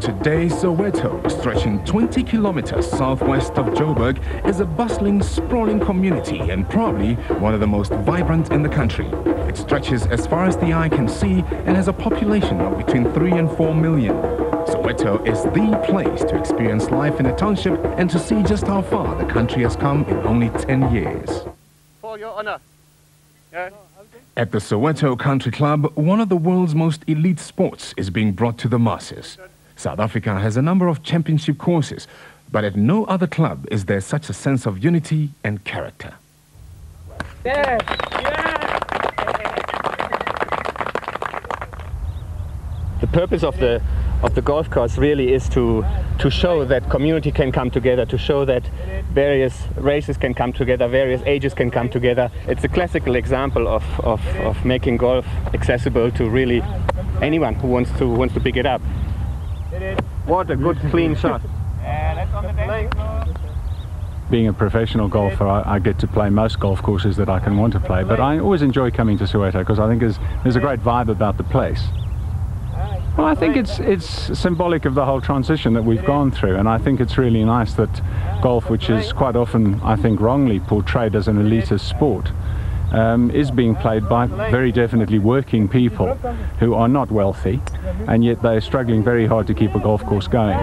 Today, Soweto, stretching 20 kilometers southwest of Joburg, is a bustling, sprawling community and probably one of the most vibrant in the country. It stretches as far as the eye can see and has a population of between 3 and 4 million. Soweto is the place to experience life in a township and to see just how far the country has come in only 10 years. For your honor. Yeah. At the Soweto Country Club, one of the world's most elite sports is being brought to the masses. South Africa has a number of championship courses, but at no other club is there such a sense of unity and character. Yeah. The purpose of the golf course really is to show that community can come together, to show that various races can come together, various ages can come together. It's a classical example of making golf accessible to really anyone who wants to pick it up. What a good clean shot. Being a professional golfer, I get to play most golf courses that I can want to play, but I always enjoy coming to Soweto because I think there's a great vibe about the place. Well, I think it's symbolic of the whole transition that we've gone through, and I think it's really nice that golf, which is quite often, I think, wrongly portrayed as an elitist sport, is being played by very definitely working people who are not wealthy, and yet they're struggling very hard to keep a golf course going.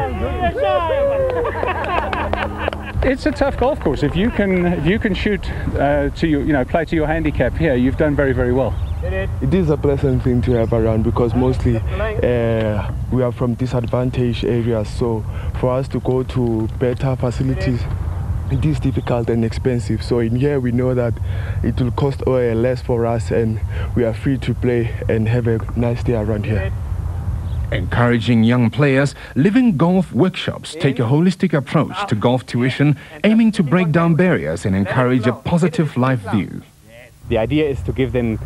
It's a tough golf course. If you can shoot to your, play to your handicap here, you've done very, very well. It is a pleasant thing to have around because mostly we are from disadvantaged areas, so for us to go to better facilities, it is difficult and expensive. So in here we know that it will cost less for us and we are free to play and have a nice day around here. Encouraging young players, Living Golf Workshops take a holistic approach to golf tuition, aiming to break down barriers and encourage a positive life view. The idea is to give them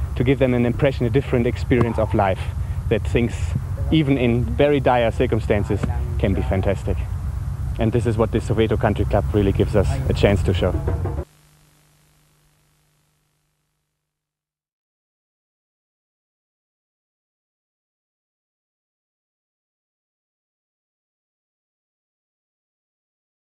an impression, a different experience of life, that things, even in very dire circumstances, can be fantastic. And this is what the Soweto Country Club really gives us a chance to show.